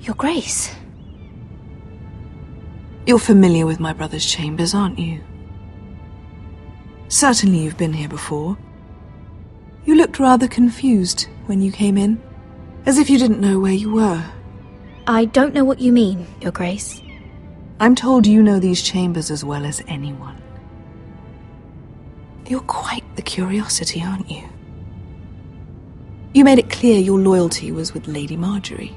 Your Grace. You're familiar with my brother's chambers, aren't you? Certainly you've been here before. You looked rather confused when you came in, as if you didn't know where you were. I don't know what you mean, Your Grace. I'm told you know these chambers as well as anyone. You're quite the curiosity, aren't you? You made it clear your loyalty was with Lady Marjorie,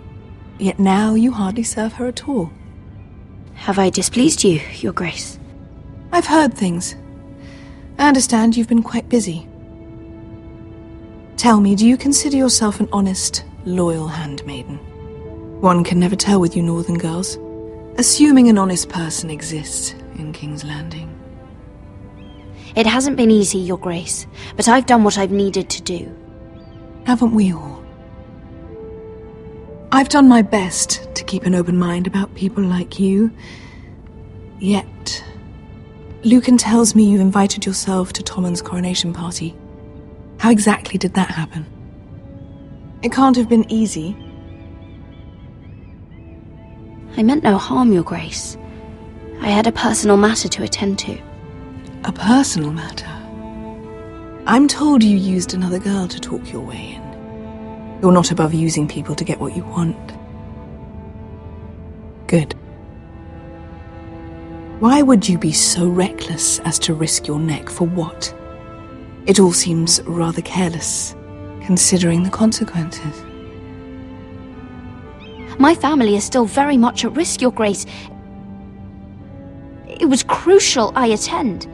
yet now you hardly serve her at all. Have I displeased you, Your Grace? I've heard things. I understand you've been quite busy. Tell me, do you consider yourself an honest, loyal handmaiden? One can never tell with you northern girls. Assuming an honest person exists in King's Landing. It hasn't been easy, Your Grace, but I've done what I've needed to do. Haven't we all? I've done my best to keep an open mind about people like you. Yet, Lucan tells me you invited yourself to Tommen's coronation party. How exactly did that happen? It can't have been easy. I meant no harm, Your Grace. I had a personal matter to attend to. A personal matter? I'm told you used another girl to talk your way in. You're not above using people to get what you want. Good. Why would you be so reckless as to risk your neck for what? It all seems rather careless, considering the consequences. My family is still very much at risk, Your Grace. It was crucial I attend.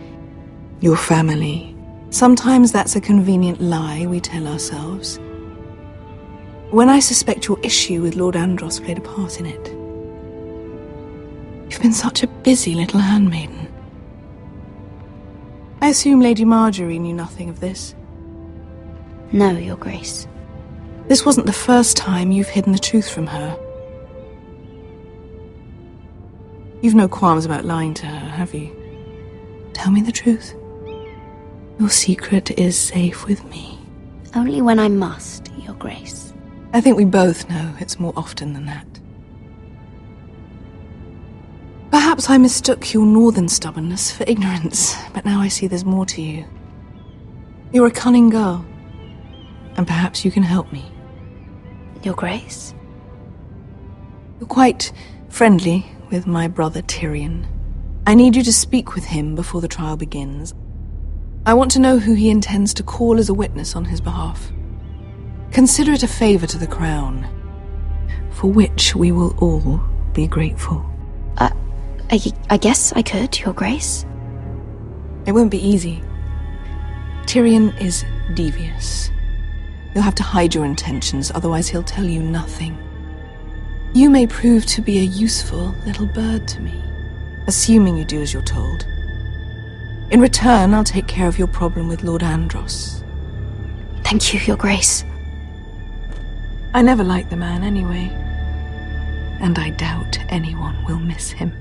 Your family. Sometimes that's a convenient lie we tell ourselves. When I suspect your issue with Lord Andros played a part in it. You've been such a busy little handmaiden. I assume Lady Marjorie knew nothing of this. No, Your Grace. This wasn't the first time you've hidden the truth from her. You've no qualms about lying to her, have you? Tell me the truth. Your secret is safe with me. Only when I must, Your Grace. I think we both know it's more often than that. Perhaps I mistook your northern stubbornness for ignorance, but now I see there's more to you. You're a cunning girl, and perhaps you can help me. Your Grace? You're quite friendly with my brother Tyrion. I need you to speak with him before the trial begins. I want to know who he intends to call as a witness on his behalf. Consider it a favor to the crown, for which we will all be grateful. I guess I could, Your Grace. It won't be easy. Tyrion is devious. You'll have to hide your intentions, otherwise he'll tell you nothing. You may prove to be a useful little bird to me, assuming you do as you're told. In return, I'll take care of your problem with Lord Andros. Thank you, Your Grace. I never liked the man anyway, and I doubt anyone will miss him.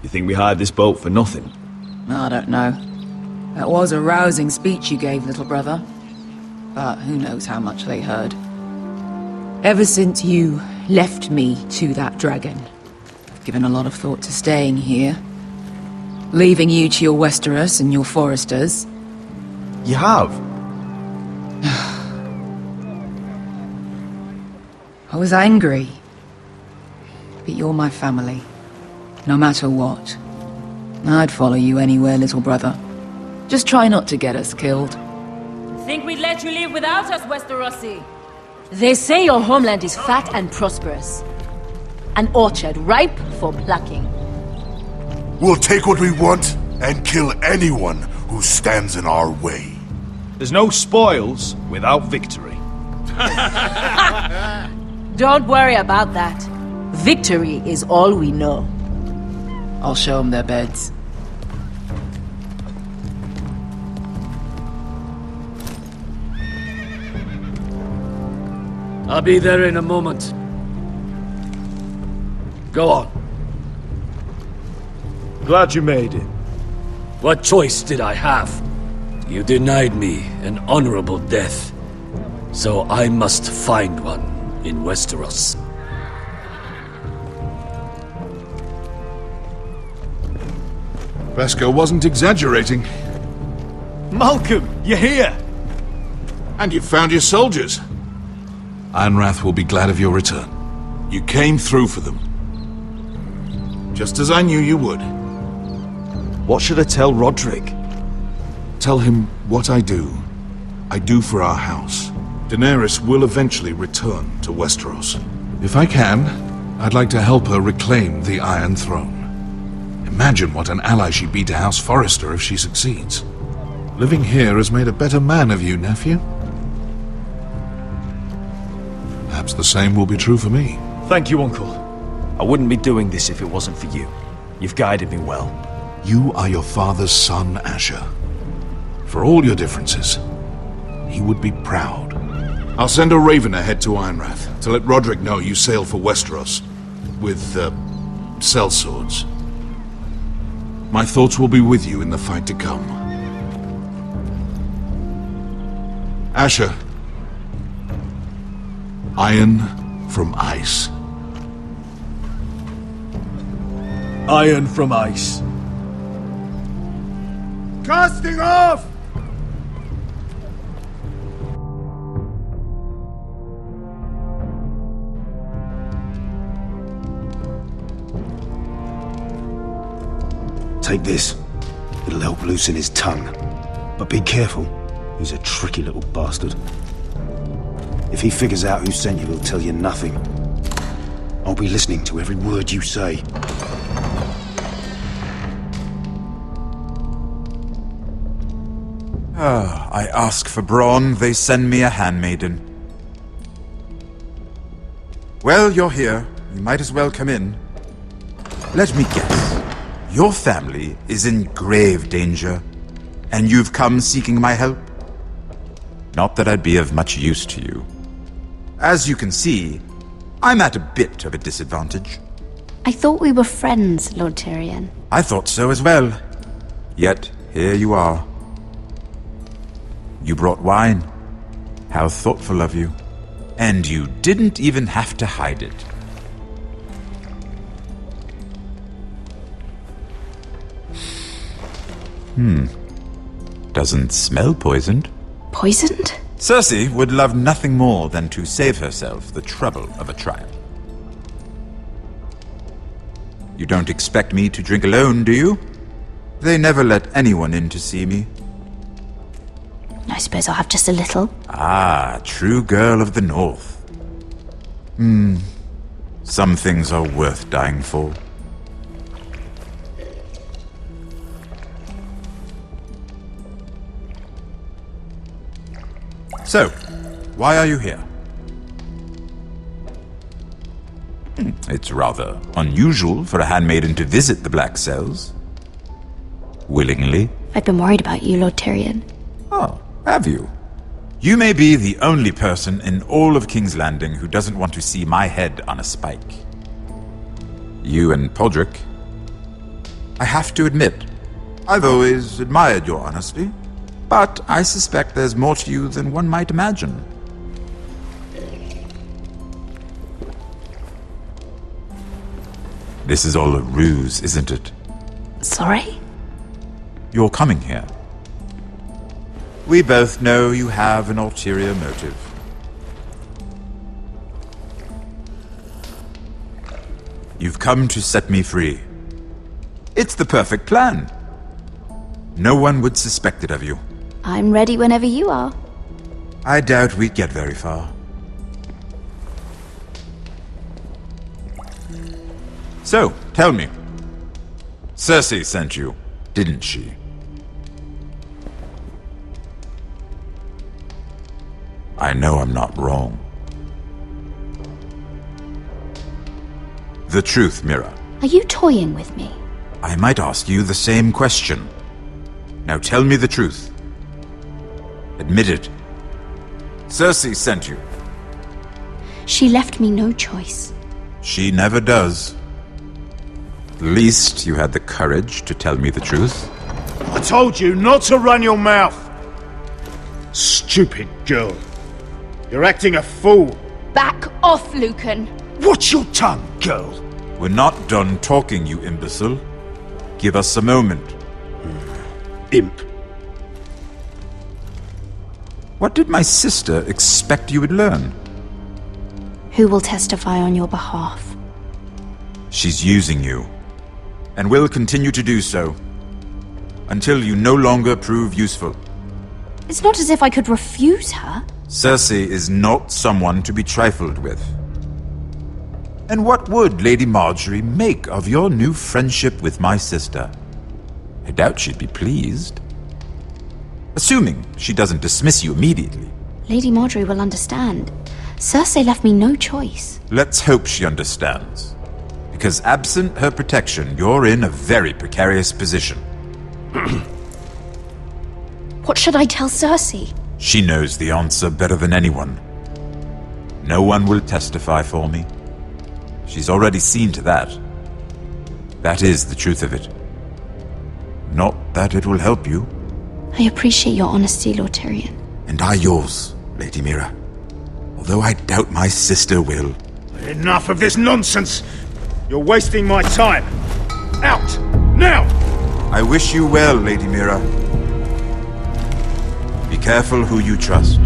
You think we hired this boat for nothing? I don't know. That was a rousing speech you gave, little brother. But who knows how much they heard. Ever since you left me to that dragon, I've given a lot of thought to staying here. Leaving you to your Westeros and your Foresters. You have? I was angry. But you're my family. No matter what. I'd follow you anywhere, little brother. Just try not to get us killed. Think we'd let you live without us, Westerosi? They say your homeland is fat and prosperous. An orchard ripe for plucking. We'll take what we want and kill anyone who stands in our way. There's no spoils without victory. Don't worry about that. Victory is all we know. I'll show them their beds. I'll be there in a moment. Go on. Glad you made it. What choice did I have? You denied me an honorable death. So I must find one in Westeros. Beskar wasn't exaggerating. Malcolm, you're here! And you found your soldiers. Ironrath will be glad of your return. You came through for them. Just as I knew you would. What should I tell Roderick? Tell him what I do for our house. Daenerys will eventually return to Westeros. If I can, I'd like to help her reclaim the Iron Throne. Imagine what an ally she'd be to House Forrester if she succeeds. Living here has made a better man of you, nephew. Perhaps the same will be true for me. Thank you, Uncle. I wouldn't be doing this if it wasn't for you. You've guided me well. You are your father's son, Asher. For all your differences, he would be proud. I'll send a raven ahead to Ironrath to let Roderick know you sail for Westeros with, sellswords. My thoughts will be with you in the fight to come. Asher. Iron from ice. Iron from ice. Casting off! Take this. It'll help loosen his tongue. But be careful. He's a tricky little bastard. If he figures out who sent you, he'll tell you nothing. I'll be listening to every word you say. I ask for brawn, they send me a handmaiden. Well, you're here. You might as well come in. Let me guess. Your family is in grave danger, and you've come seeking my help? Not that I'd be of much use to you. As you can see, I'm at a bit of a disadvantage. I thought we were friends, Lord Tyrion. I thought so as well. Yet, here you are. You brought wine. How thoughtful of you. And you didn't even have to hide it. Doesn't smell poisoned. Poisoned? Cersei would love nothing more than to save herself the trouble of a trial. You don't expect me to drink alone, do you? They never let anyone in to see me. I suppose I'll have just a little. Ah, true girl of the North. Some things are worth dying for. So, why are you here? It's rather unusual for a handmaiden to visit the Black Cells. Willingly. I've been worried about you, Lord Tyrion. Oh, have you? You may be the only person in all of King's Landing who doesn't want to see my head on a spike. You and Podrick. I have to admit, I've always admired your honesty, but I suspect there's more to you than one might imagine. This is all a ruse, isn't it? Sorry? You're coming here. We both know you have an ulterior motive. You've come to set me free. It's the perfect plan. No one would suspect it of you. I'm ready whenever you are. I doubt we'd get very far. So, tell me. Cersei sent you, didn't she? I know I'm not wrong. The truth, Mira. Are you toying with me? I might ask you the same question. Now tell me the truth. Admit it. Cersei sent you. She left me no choice. She never does. At least you had the courage to tell me the truth. I told you not to run your mouth! Stupid girl. You're acting a fool. Back off, Lucan. Watch your tongue, girl. We're not done talking, you imbecile. Give us a moment. Imp. What did my sister expect you would learn? Who will testify on your behalf? She's using you, and will continue to do so, until you no longer prove useful. It's not as if I could refuse her. Cersei is not someone to be trifled with. And what would Lady Marjorie make of your new friendship with my sister? I doubt she'd be pleased. Assuming she doesn't dismiss you immediately. Lady Marjorie will understand. Cersei left me no choice. Let's hope she understands. Because absent her protection, you're in a very precarious position. What should I tell Cersei? She knows the answer better than anyone. No one will testify for me. She's already seen to that. That is the truth of it. Not that it will help you. I appreciate your honesty, Lord Tyrion. And I yours, Lady Mira. Although I doubt my sister will. Enough of this nonsense! You're wasting my time! Out! Now! I wish you well, Lady Mira. Be careful who you trust.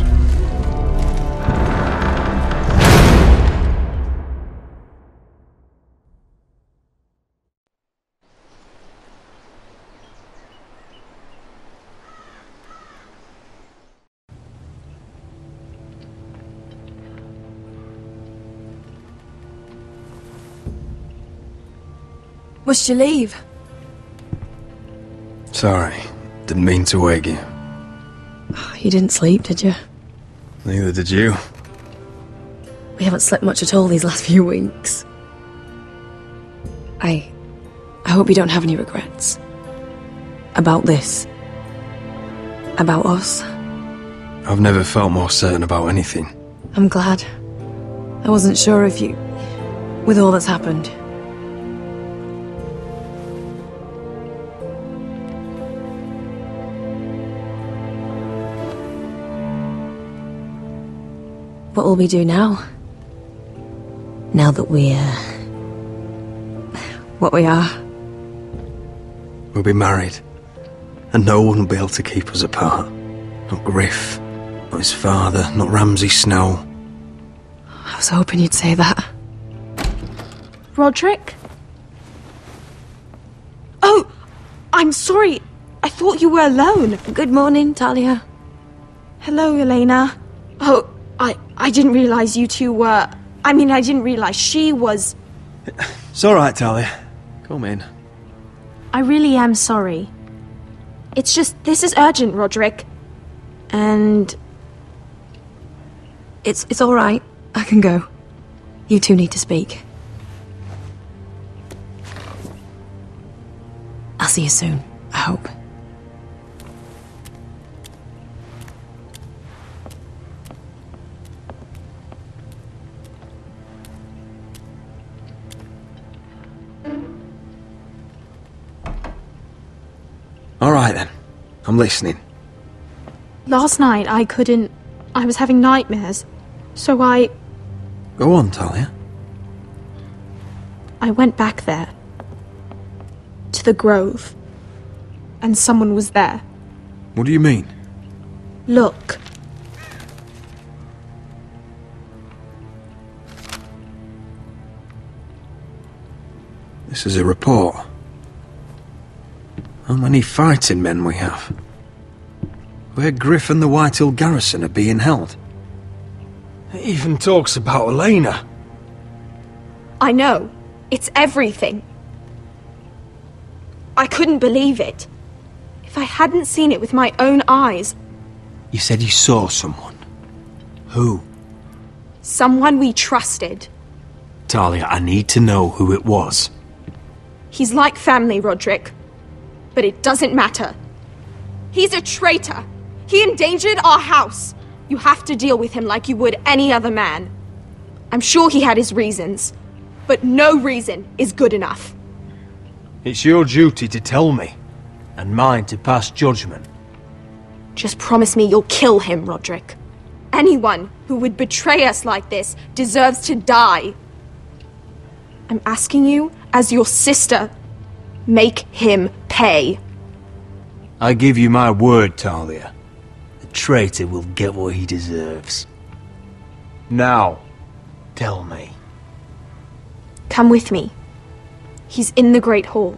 Must you leave? Sorry, didn't mean to wake you. You didn't sleep, did you? Neither did you. We haven't slept much at all these last few weeks. I hope you don't have any regrets. About this. About us. I've never felt more certain about anything. I'm glad. I wasn't sure if you... with all that's happened. What will we do now? Now that we're... what we are? We'll be married. And no one will be able to keep us apart. Not Griff, not his father, not Ramsay Snow. I was hoping you'd say that. Roderick? Oh! I'm sorry. I thought you were alone. Good morning, Talia. Hello, Elena. Oh, I didn't realize you two were... I mean, I didn't realize she was... It's alright, Talia. Come in. I really am sorry. It's just, this is urgent, Roderick. And... It's alright. I can go. You two need to speak. I'll see you soon, I hope. Alright then. I'm listening. last night I was having nightmares. So I Go on, Talia. went back there. To the grove. And someone was there. What do you mean? Look. This is a report. How many fighting men we have? Where Griff and the Whitehill garrison are being held. It even talks about Elena. I know. It's everything. I couldn't believe it. If I hadn't seen it with my own eyes. You said you saw someone. Who? Someone we trusted. Talia, I need to know who it was. He's like family, Roderick. But it doesn't matter. He's a traitor. He endangered our house. You have to deal with him like you would any other man. I'm sure he had his reasons, but no reason is good enough. It's your duty to tell me, and mine to pass judgment. Just promise me you'll kill him, Roderick. Anyone who would betray us like this deserves to die. I'm asking you, as your sister, make him pay. I give you my word, Talia. The traitor will get what he deserves. Now, tell me. Come with me. He's in the Great Hall.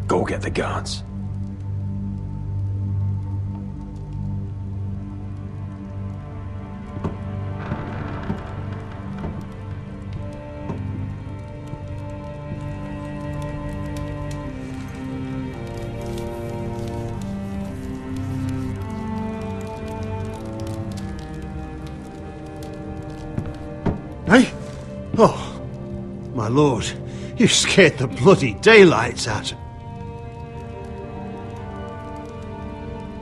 Go get the guards. Hey? Oh, my lord, you scared the bloody daylights out.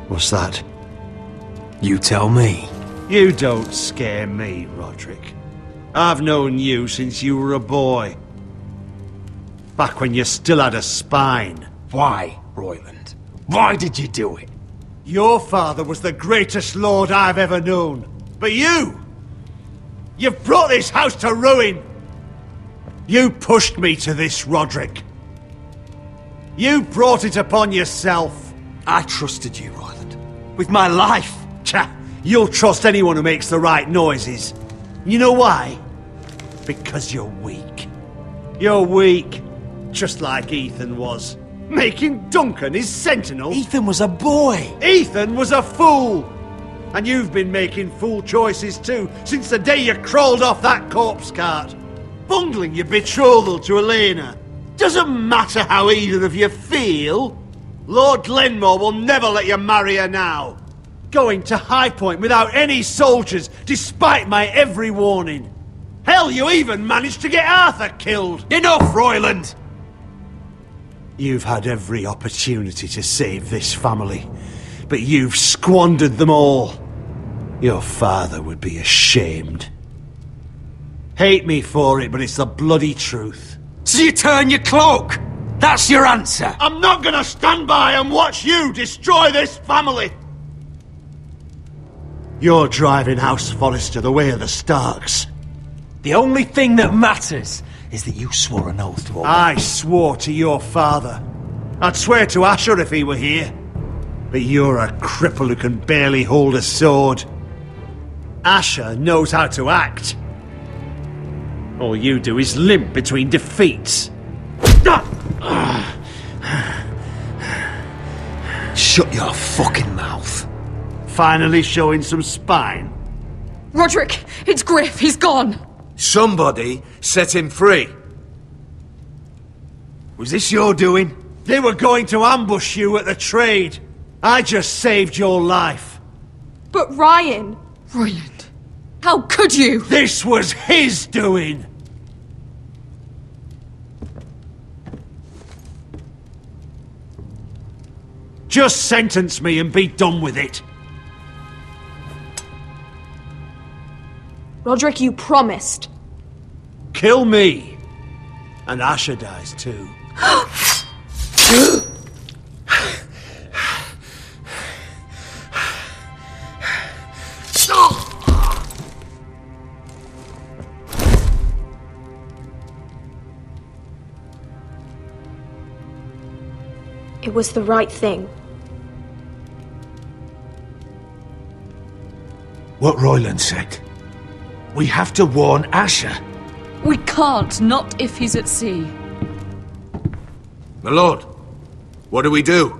What's that? You tell me. You don't scare me, Roderick. I've known you since you were a boy. Back when you still had a spine. Why, Royland? Why did you do it? Your father was the greatest lord I've ever known. But you've brought this house to ruin. You pushed me to this, Roderick. You brought it upon yourself. I trusted you, Royland. With my life. Cha! You'll trust anyone who makes the right noises. You know why? Because you're weak. You're weak. Just like Ethan was. Making Duncan his sentinel. Ethan was a boy. Ethan was a fool. And you've been making fool choices too, since the day you crawled off that corpse cart. Bungling your betrothal to Elena. Doesn't matter how either of you feel. Lord Glenmore will never let you marry her now. Going to High Point without any soldiers, despite my every warning. Hell, you even managed to get Arthur killed. Enough, Royland! You've had every opportunity to save this family, but you've squandered them all. Your father would be ashamed. Hate me for it, but it's the bloody truth. So you turn your cloak? That's your answer? I'm not gonna stand by and watch you destroy this family! You're driving House Forrester the way of the Starks. The only thing that matters is that you swore an oath to obey. I swore to your father. I'd swear to Asher if he were here. But you're a cripple who can barely hold a sword. Asher knows how to act. All you do is limp between defeats. Shut your fucking mouth. Finally showing some spine. Roderick, it's Griff. He's gone. Somebody set him free. Was this your doing? They were going to ambush you at the trade. I just saved your life. But Ryan... Royland, how could you? This was his doing. Just sentence me and be done with it. Roderick, you promised. Kill me. And Asher dies too. It was the right thing. What Royland said. We have to warn Asher. We can't, not if he's at sea. My lord, what do we do?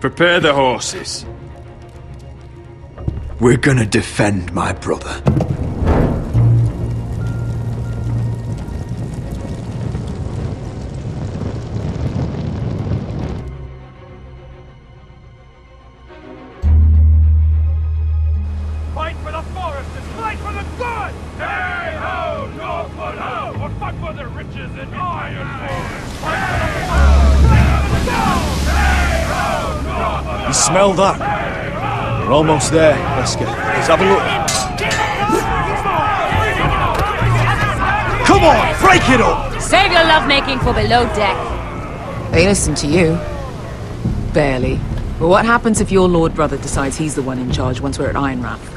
Prepare the horses. We're gonna defend my brother. Fight for the forest and fight for the good! Hey ho, Northwood ho! Or fight for the riches in Iron Forest! Fight for the forest! Fight for the gold! Hey ho, Northwood! You smell that? We're almost there, Wesker. Let's have a look. Come on, break it up! Save your lovemaking for below deck. They listen to you. Barely. But what happens if your lord brother decides he's the one in charge once we're at Ironrath?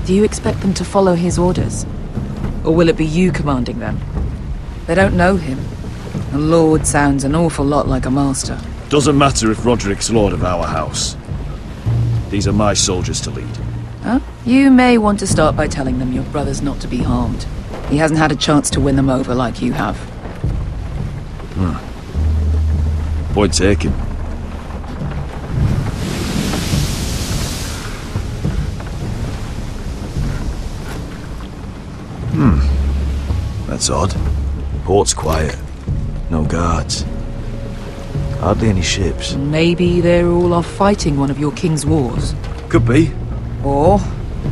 Do you expect them to follow his orders? Or will it be you commanding them? They don't know him. A lord sounds an awful lot like a master. Doesn't matter if Roderick's lord of our house. These are my soldiers to lead. Huh? You may want to start by telling them your brother's not to be harmed. He hasn't had a chance to win them over like you have. Point taken. That's odd. Port's quiet. No guards. Hardly any ships. Maybe they're all off fighting one of your king's wars. Could be. Or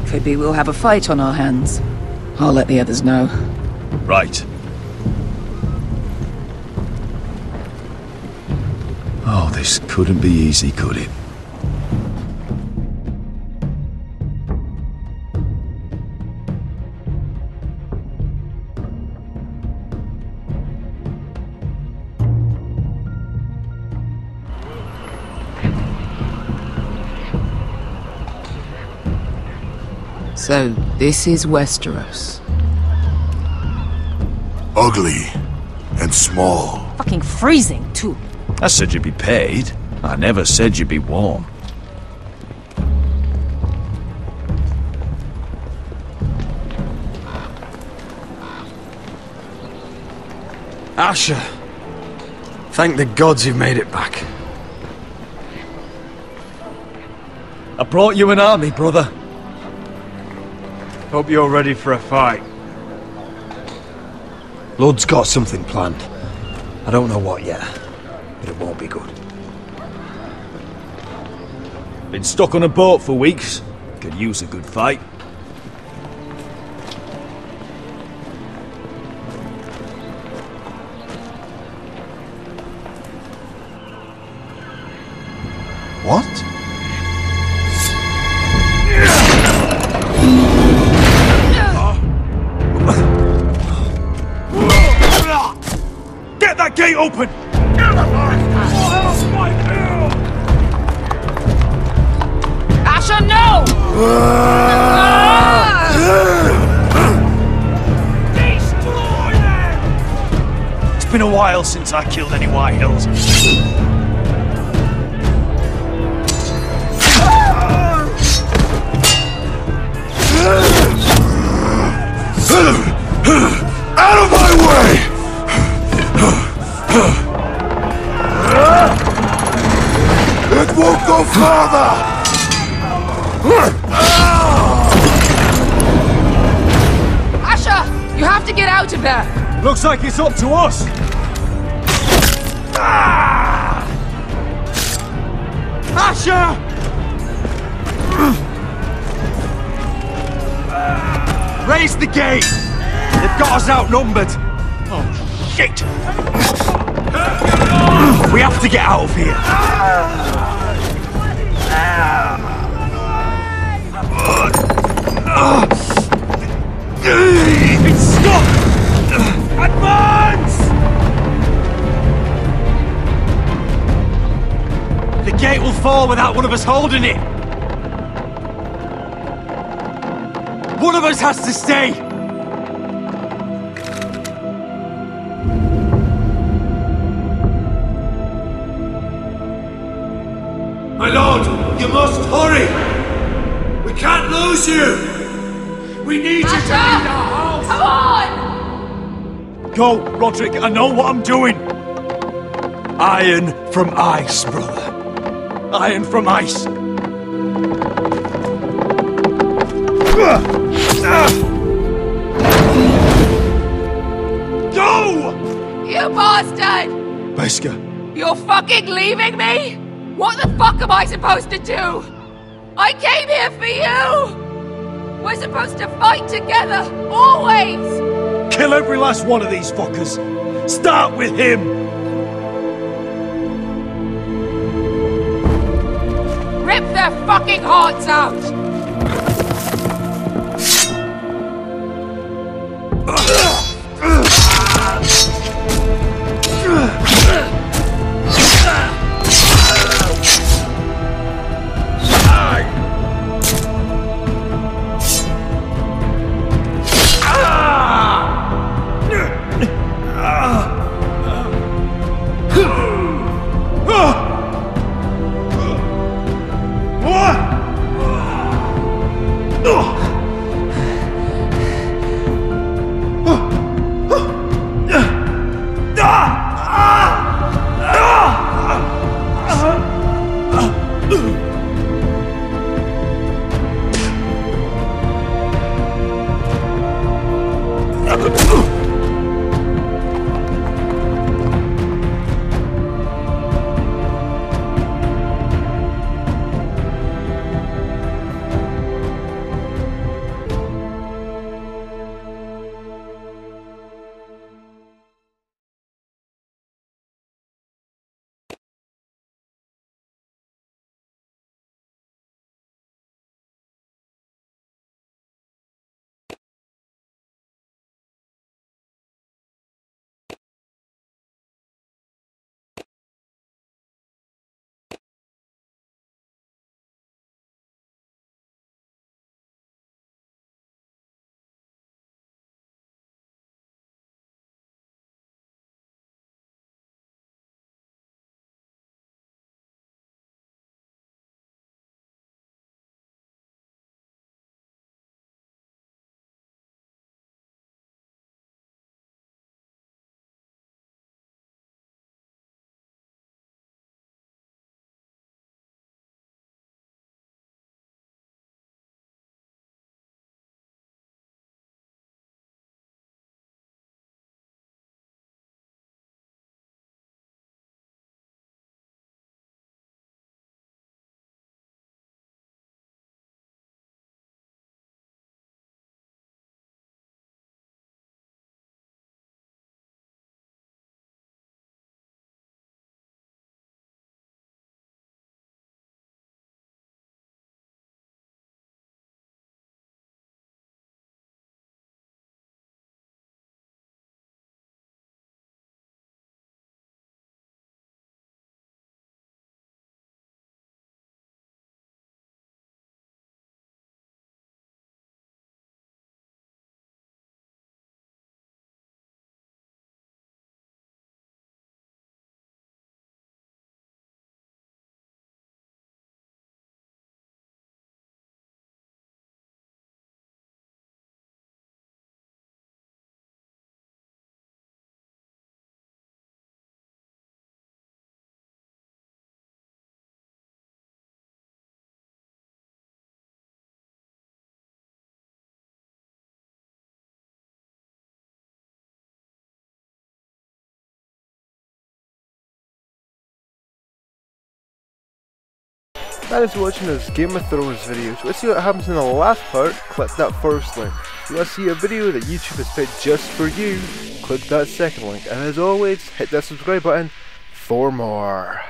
could be we'll have a fight on our hands. I'll let the others know. Right. Oh, this couldn't be easy, could it? So, this is Westeros. Ugly and small. Fucking freezing, too. I said you'd be paid. I never said you'd be warm. Asher, thank the gods you've made it back. I brought you an army, brother. Hope you're ready for a fight. Lord's got something planned. I don't know what yet, but it won't be good. Been stuck on a boat for weeks. Could use a good fight. What? Get that gate open! Asher, no! Destroy them! It's been a while since I killed any White Hills. Out of my way! It won't go further! Asher! You have to get out of there! Looks like it's up to us! Asher! Raise the gate! They've got us outnumbered! Oh, shit! We have to get out of here! It's stuck! Advance! The gate will fall without one of us holding it! One of us has to stay! My lord, you must hurry! We can't lose you! We need you to leave our house! Come on! Go, Roderick, I know what I'm doing! Iron from ice, brother. Iron from ice. Go! You bastard! Wesker. You're fucking leaving me? What the fuck am I supposed to do? I came here for you! We're supposed to fight together, always! Kill every last one of these fuckers. Start with him. Rip their fucking hearts out! Thanks for watching this Game of Thrones video. So let's see what happens in the last part. Click that first link. If you want to see a video that YouTube has picked just for you, click that second link. And as always, hit that subscribe button for more.